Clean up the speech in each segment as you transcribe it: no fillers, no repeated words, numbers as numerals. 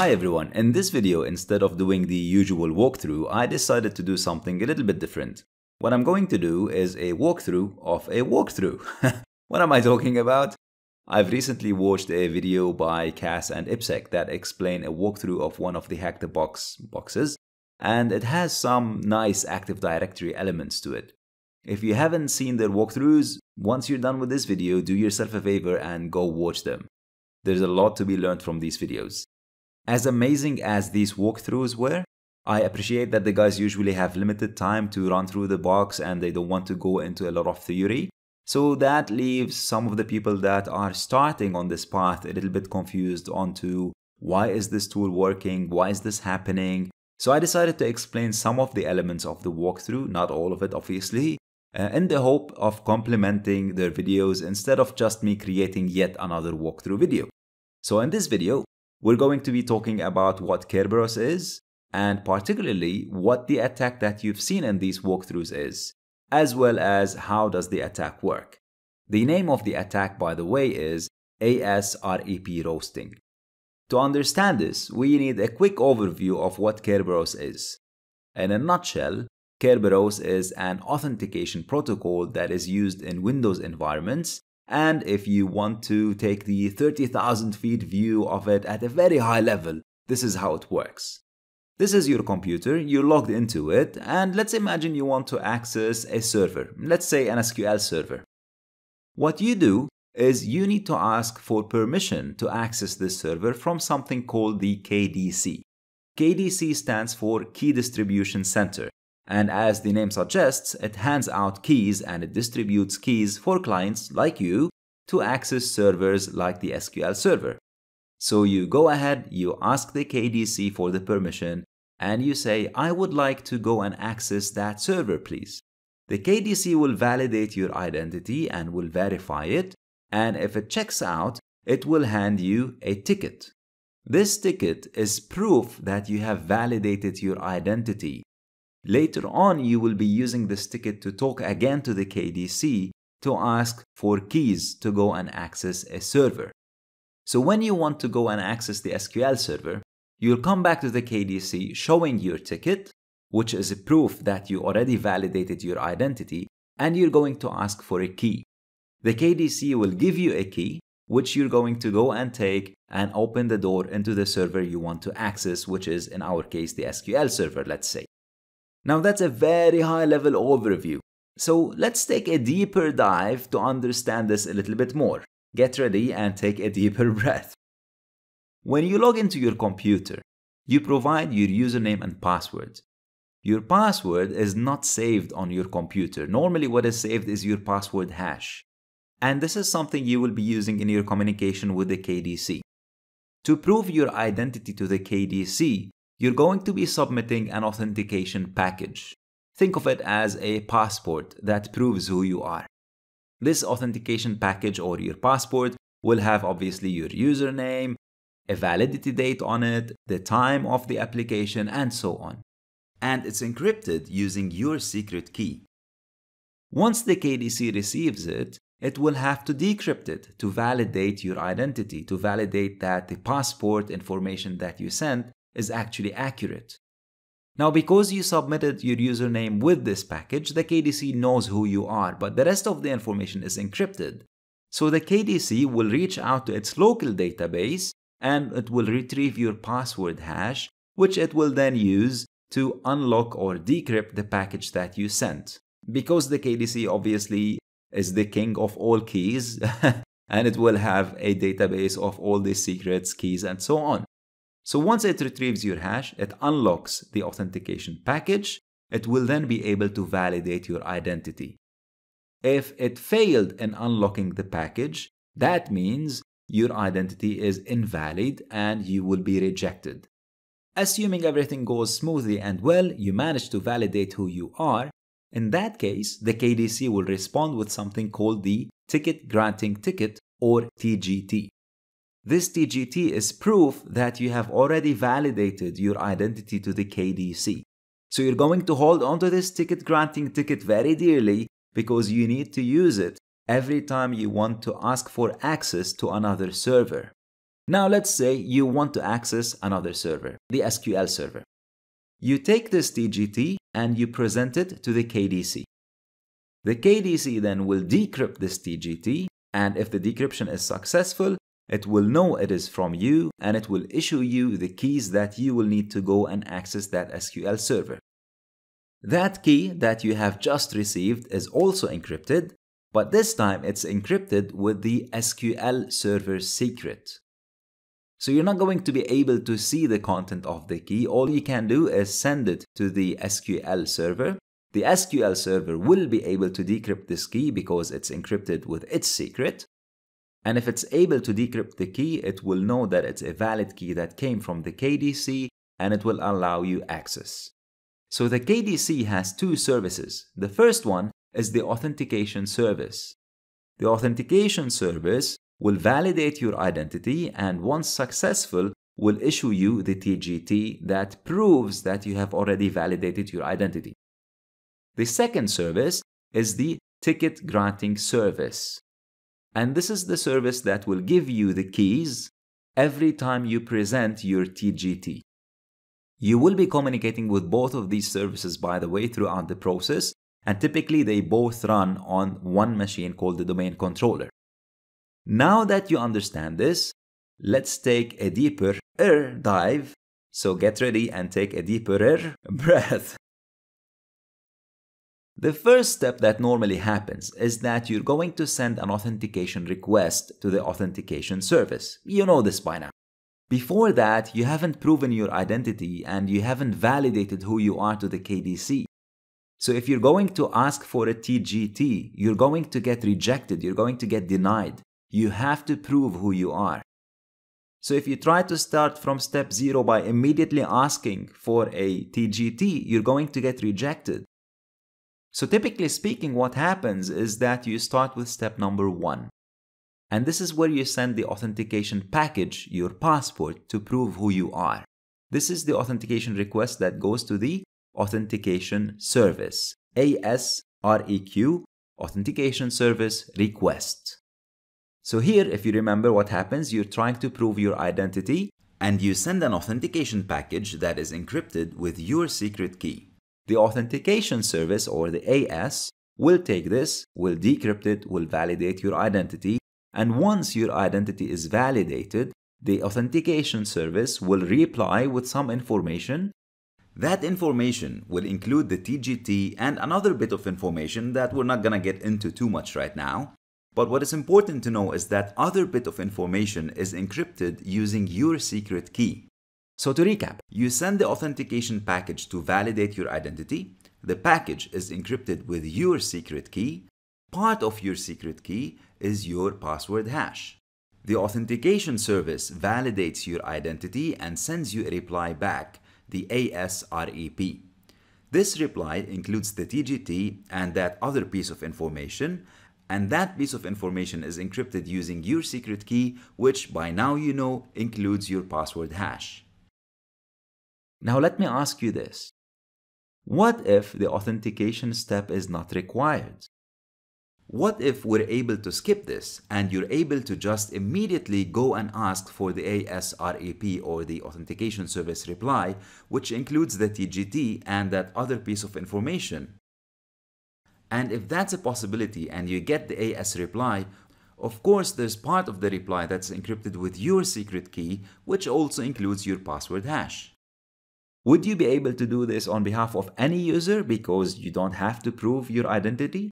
Hi everyone, in this video, instead of doing the usual walkthrough, I decided to do something a little bit different. What I'm going to do is a walkthrough of a walkthrough. What am I talking about? I've recently watched a video by Cass and Ipsec that explain a walkthrough of one of the Hack the Box boxes, and it has some nice Active Directory elements to it. If you haven't seen their walkthroughs, once you're done with this video, do yourself a favor and go watch them. There's a lot to be learned from these videos. As amazing as these walkthroughs were, I appreciate that the guys usually have limited time to run through the box and they don't want to go into a lot of theory. So that leaves some of the people that are starting on this path a little bit confused onto why is this tool working, why is this happening. So I decided to explain some of the elements of the walkthrough, not all of it obviously, in the hope of complementing their videos instead of just me creating yet another walkthrough video. So in this video, we're going to be talking about what Kerberos is, and particularly what the attack that you've seen in these walkthroughs is, as well as how does the attack work. The name of the attack, by the way, is ASREP roasting. To understand this, we need a quick overview of what Kerberos is. In a nutshell, Kerberos is an authentication protocol that is used in Windows environments. And if you want to take the 30,000 feet view of it at a very high level, this is how it works. This is your computer, you're logged into it, and let's imagine you want to access a server, let's say an SQL server. What you do is you need to ask for permission to access this server from something called the KDC. KDC stands for Key Distribution Center. And as the name suggests, it hands out keys and it distributes keys for clients like you to access servers like the SQL server. So you go ahead, you ask the KDC for the permission, and you say, I would like to go and access that server, please. The KDC will validate your identity and will verify it, and if it checks out, it will hand you a ticket. This ticket is proof that you have validated your identity. Later on, you will be using this ticket to talk again to the KDC to ask for keys to go and access a server. So when you want to go and access the SQL server, you'll come back to the KDC showing your ticket, which is a proof that you already validated your identity, and you're going to ask for a key. The KDC will give you a key, which you're going to go and take and open the door into the server you want to access, which is in our case the SQL server, let's say. Now that's a very high level overview. So let's take a deeper dive to understand this a little bit more. Get ready and take a deeper breath. When you log into your computer, you provide your username and password. Your password is not saved on your computer. Normally what is saved is your password hash. And this is something you will be using in your communication with the KDC. To prove your identity to the KDC, you're going to be submitting an authentication package. Think of it as a passport that proves who you are. This authentication package or your passport will have obviously your username, a validity date on it, the time of the application, and so on. And it's encrypted using your secret key. Once the KDC receives it, it will have to decrypt it to validate your identity, to validate that the passport information that you sent is actually accurate. Now, because you submitted your username with this package, the KDC knows who you are, but the rest of the information is encrypted. So the KDC will reach out to its local database and it will retrieve your password hash, which it will then use to unlock or decrypt the package that you sent. Because the KDC obviously is the king of all keys and it will have a database of all the secrets, keys, and so on. So once it retrieves your hash, it unlocks the authentication package. It will then be able to validate your identity. If it failed in unlocking the package, that means your identity is invalid and you will be rejected. Assuming everything goes smoothly and well, you manage to validate who you are. In that case, the KDC will respond with something called the Ticket Granting Ticket or TGT. This TGT is proof that you have already validated your identity to the KDC. So you're going to hold onto this ticket granting ticket very dearly because you need to use it every time you want to ask for access to another server. Now let's say you want to access another server, the SQL server. You take this TGT and you present it to the KDC. The KDC then will decrypt this TGT, and if the decryption is successful, it will know it is from you and it will issue you the keys that you will need to go and access that SQL server. That key that you have just received is also encrypted, but this time it's encrypted with the SQL server secret. So you're not going to be able to see the content of the key. All you can do is send it to the SQL server. The SQL server will be able to decrypt this key because it's encrypted with its secret. And if it's able to decrypt the key, it will know that it's a valid key that came from the KDC and it will allow you access. So the KDC has two services. The first one is the authentication service. The authentication service will validate your identity and once successful will issue you the TGT that proves that you have already validated your identity. The second service is the ticket granting service. And this is the service that will give you the keys every time you present your TGT. You will be communicating with both of these services, by the way, throughout the process, and typically they both run on one machine called the domain controller. Now that you understand this, let's take a deeper dive. So get ready and take a deeper breath. The first step that normally happens is that you're going to send an authentication request to the authentication service. You know this by now. Before that, you haven't proven your identity and you haven't validated who you are to the KDC. So if you're going to ask for a TGT, you're going to get rejected, you're going to get denied. You have to prove who you are. So if you try to start from step 0 by immediately asking for a TGT, you're going to get rejected. So typically speaking, what happens is that you start with step number 1. And this is where you send the authentication package, your passport, to prove who you are. This is the authentication request that goes to the authentication service, ASREQ, authentication service request. So here, if you remember what happens, you're trying to prove your identity and you send an authentication package that is encrypted with your secret key. The authentication service, or the AS, will take this, will decrypt it, will validate your identity, and once your identity is validated, the authentication service will reply with some information. That information will include the TGT and another bit of information that we're not gonna get into too much right now. But what is important to know is that other bit of information is encrypted using your secret key. So to recap, you send the authentication package to validate your identity. The package is encrypted with your secret key. Part of your secret key is your password hash. The authentication service validates your identity and sends you a reply back, the ASREP. This reply includes the TGT and that other piece of information, and that piece of information is encrypted using your secret key, which by now you know includes your password hash. Now let me ask you this. What if the authentication step is not required? What if we're able to skip this and you're able to just immediately go and ask for the ASREP, or the authentication service reply, which includes the TGT and that other piece of information? And if that's a possibility and you get the AS reply, of course there's part of the reply that's encrypted with your secret key, which also includes your password hash. Would you be able to do this on behalf of any user because you don't have to prove your identity?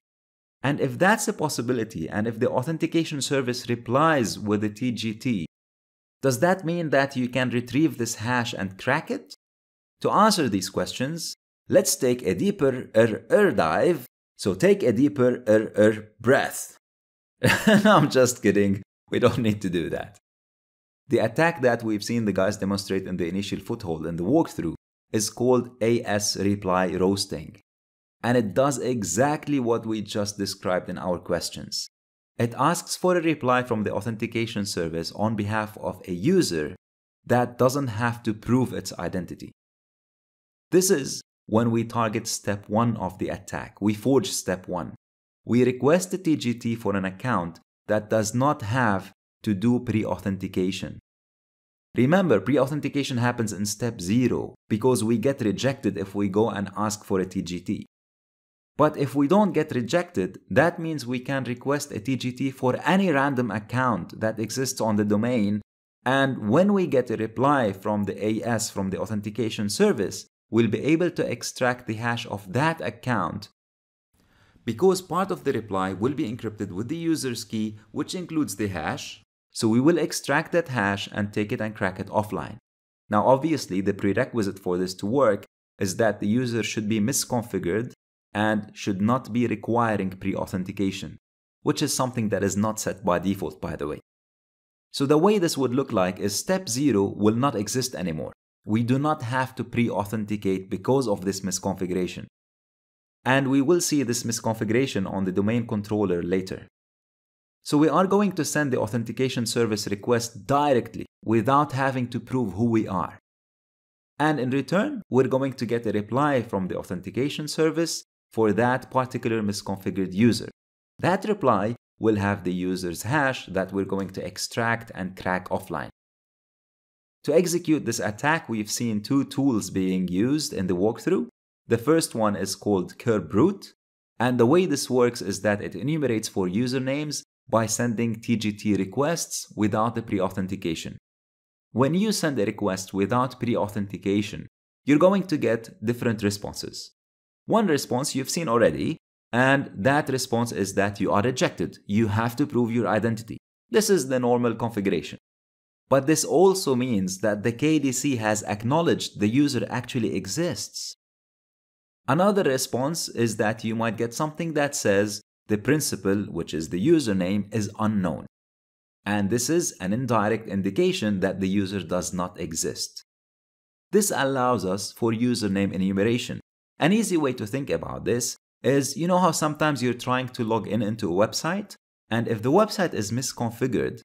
And if that's a possibility, and if the authentication service replies with the TGT, does that mean that you can retrieve this hash and crack it? To answer these questions, let's take a deeper dive. So take a deeper breath. No, I'm just kidding. We don't need to do that. The attack that we've seen the guys demonstrate in the initial foothold in the walkthrough is called AS reply roasting. And it does exactly what we just described in our questions. It asks for a reply from the authentication service on behalf of a user that doesn't have to prove its identity. This is when we target step 1 of the attack. We forge step 1. We request a TGT for an account that does not have to do pre-authentication. Remember, pre-authentication happens in step 0 because we get rejected if we go and ask for a TGT. But if we don't get rejected, that means we can request a TGT for any random account that exists on the domain, and when we get a reply from the AS, from the authentication service, we'll be able to extract the hash of that account because part of the reply will be encrypted with the user's key, which includes the hash. So we will extract that hash and take it and crack it offline. Now, obviously, the prerequisite for this to work is that the user should be misconfigured and should not be requiring pre-authentication, which is something that is not set by default, by the way. So the way this would look like is step 0 will not exist anymore. We do not have to pre-authenticate because of this misconfiguration. And we will see this misconfiguration on the domain controller later. So we are going to send the authentication service request directly without having to prove who we are. And in return, we're going to get a reply from the authentication service for that particular misconfigured user. That reply will have the user's hash that we're going to extract and crack offline. To execute this attack, we've seen two tools being used in the walkthrough. The first one is called Kerbrute, and the way this works is that it enumerates for usernames by sending TGT requests without the pre-authentication. When you send a request without pre-authentication, you're going to get different responses. One response you've seen already, and that response is that you are rejected. You have to prove your identity. This is the normal configuration. But this also means that the KDC has acknowledged the user actually exists. Another response is that you might get something that says the principal, which is the username, is unknown. And this is an indirect indication that the user does not exist. This allows us for username enumeration. An easy way to think about this is, you know how sometimes you're trying to log in into a website, and if the website is misconfigured,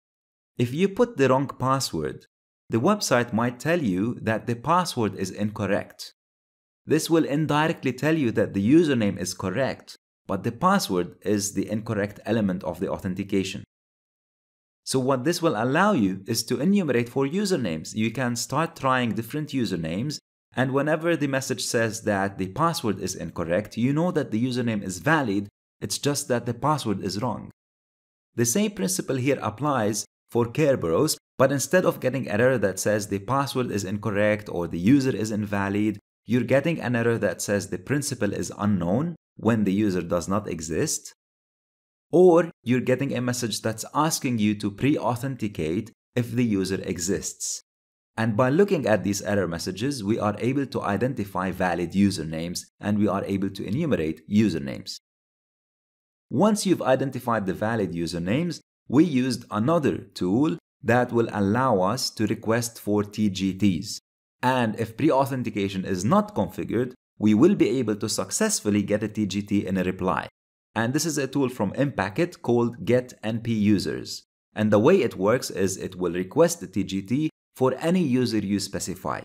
if you put the wrong password, the website might tell you that the password is incorrect. This will indirectly tell you that the username is correct, but the password is the incorrect element of the authentication. So what this will allow you is to enumerate for usernames. You can start trying different usernames, and whenever the message says that the password is incorrect, you know that the username is valid, it's just that the password is wrong. The same principle here applies for Kerberos, but instead of getting an error that says the password is incorrect or the user is invalid, you're getting an error that says the principal is unknown when the user does not exist, or you're getting a message that's asking you to pre-authenticate if the user exists. And by looking at these error messages, we are able to identify valid usernames and we are able to enumerate usernames. Once you've identified the valid usernames, we used another tool that will allow us to request for TGTs. And if pre-authentication is not configured, we will be able to successfully get a TGT in a reply. And this is a tool from Impacket called GetNPUSers. And the way it works is it will request the TGT for any user you specify.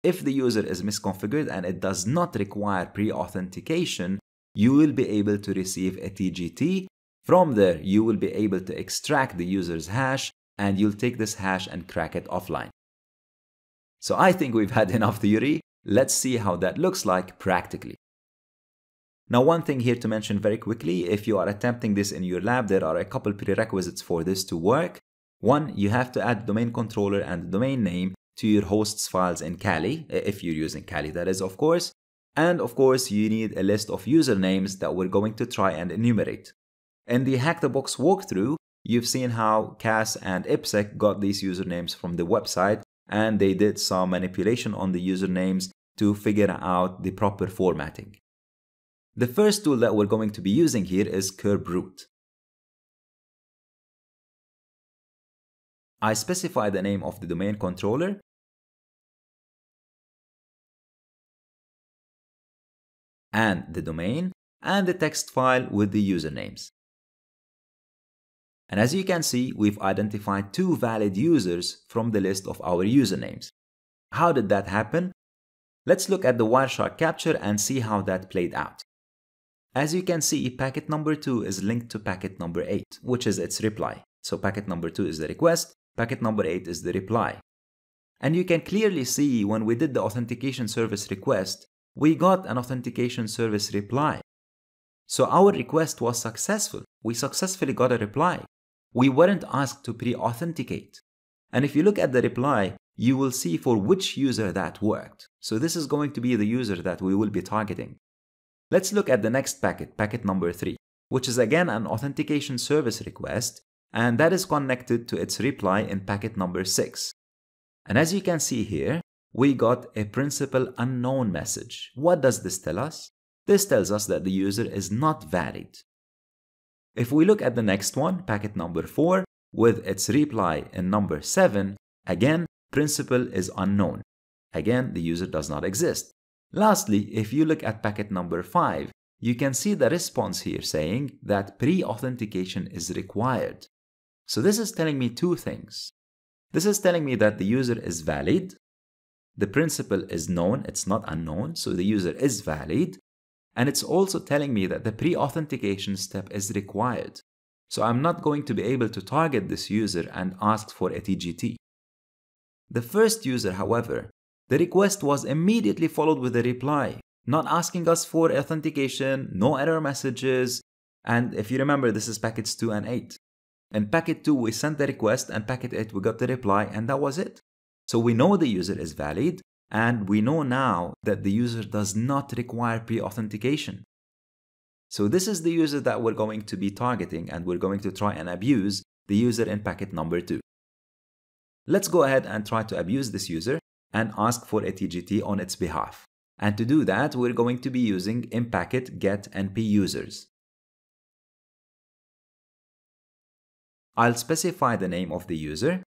If the user is misconfigured and it does not require pre-authentication, you will be able to receive a TGT. From there, you will be able to extract the user's hash and you'll take this hash and crack it offline. So I think we've had enough theory. Let's see how that looks like practically. Now, one thing here to mention very quickly, if you are attempting this in your lab, there are a couple prerequisites for this to work. One, you have to add domain controller and domain name to your host's files in Kali, if you're using Kali, that is, of course. And of course, you need a list of usernames that we're going to try and enumerate. In the Hack the Box walkthrough, you've seen how Cass and IPSec got these usernames from the website, and they did some manipulation on the usernames to figure out the proper formatting. The first tool that we're going to be using here is Kerbrute. I specify the name of the domain controller and the domain and the text file with the usernames. And as you can see, we've identified two valid users from the list of our usernames. How did that happen? Let's look at the Wireshark capture and see how that played out. As you can see, packet number 2 is linked to packet number 8, which is its reply. So packet number 2 is the request, packet number 8 is the reply. And you can clearly see when we did the authentication service request, we got an authentication service reply. So our request was successful. We successfully got a reply. We weren't asked to pre-authenticate. And if you look at the reply, you will see for which user that worked. So this is going to be the user that we will be targeting. Let's look at the next packet, packet number 3, which is again an authentication service request, and that is connected to its reply in packet number 6. And as you can see here, we got a principal unknown message. What does this tell us? This tells us that the user is not valid. If we look at the next one, packet number 4, with its reply in number 7, again, principal is unknown. Again, the user does not exist. Lastly, if you look at packet number 5, you can see the response here saying that pre-authentication is required. So this is telling me two things. This is telling me that the user is valid. The principal is known, it's not unknown, so the user is valid. And it's also telling me that the pre-authentication step is required. So I'm not going to be able to target this user and ask for a TGT. The first user, however, the request was immediately followed with a reply, not asking us for authentication, no error messages. And if you remember, this is packets 2 and 8. In packet 2, we sent the request, and packet 8, we got the reply, and that was it. So we know the user is valid, and we know now that the user does not require pre-authentication. So this is the user that we're going to be targeting, and we're going to try and abuse the user in packet number 2. Let's go ahead and try to abuse this user and ask for a TGT on its behalf. And to do that, we're going to be using impacket-GetNPUSers. I'll specify the name of the user.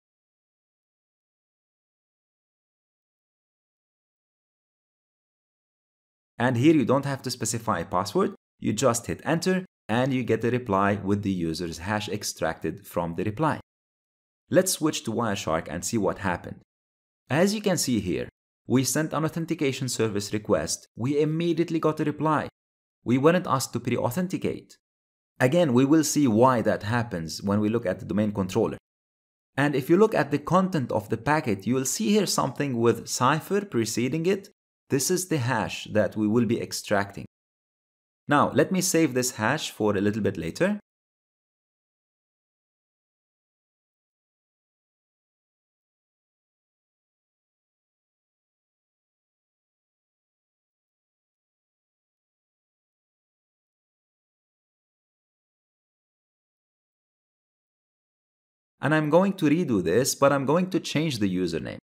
And here you don't have to specify a password. You just hit enter and you get a reply with the user's hash extracted from the reply. Let's switch to Wireshark and see what happened. As you can see here, we sent an authentication service request. We immediately got a reply. We weren't asked to pre-authenticate. Again, we will see why that happens when we look at the domain controller. And if you look at the content of the packet, you will see here something with cipher preceding it. This is the hash that we will be extracting. Now, let me save this hash for a little bit later. And I'm going to redo this, but I'm going to change the username.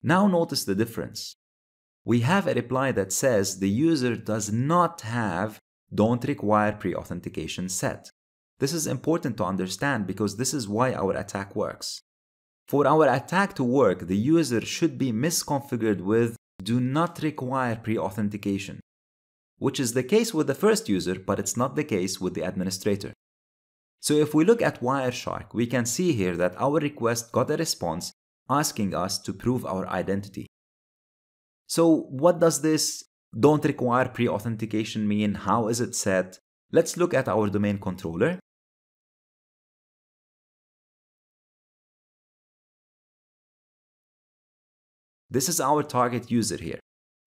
Now notice the difference. We have a reply that says the user does not have don't require pre-authentication set. This is important to understand because this is why our attack works. For our attack to work, the user should be misconfigured with do not require pre-authentication, which is the case with the first user, but it's not the case with the administrator. So if we look at Wireshark, we can see here that our request got a response asking us to prove our identity. So what does this don't require pre-authentication mean? How is it set? Let's look at our domain controller. This is our target user here.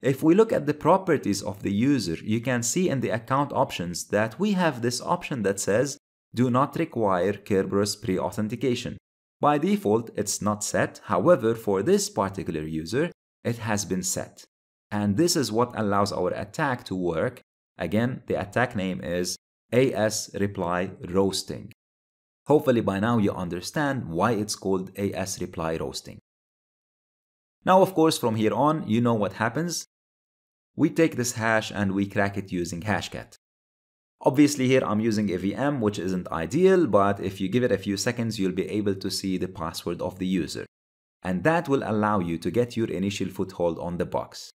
If we look at the properties of the user, you can see in the account options that we have this option that says do not require Kerberos pre-authentication. By default, it's not set. However, for this particular user, it has been set. And this is what allows our attack to work. Again, the attack name is AS Reply Roasting. Hopefully by now you understand why it's called AS Reply Roasting. Now, of course, from here on, you know what happens. We take this hash and we crack it using Hashcat. Obviously here I'm using a VM, which isn't ideal, but if you give it a few seconds, you'll be able to see the password of the user. And that will allow you to get your initial foothold on the box.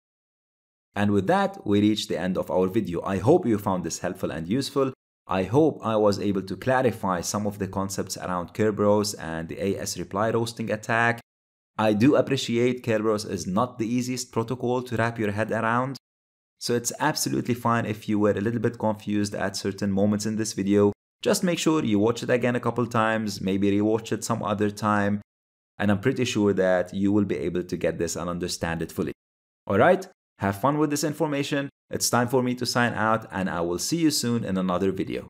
And with that, we reach the end of our video. I hope you found this helpful and useful. I hope I was able to clarify some of the concepts around Kerberos and the AS Reply Roasting attack. I do appreciate Kerberos is not the easiest protocol to wrap your head around. So it's absolutely fine if you were a little bit confused at certain moments in this video. Just make sure you watch it again a couple times, maybe rewatch it some other time, and I'm pretty sure that you will be able to get this and understand it fully. Alright, have fun with this information. It's time for me to sign out, and I will see you soon in another video.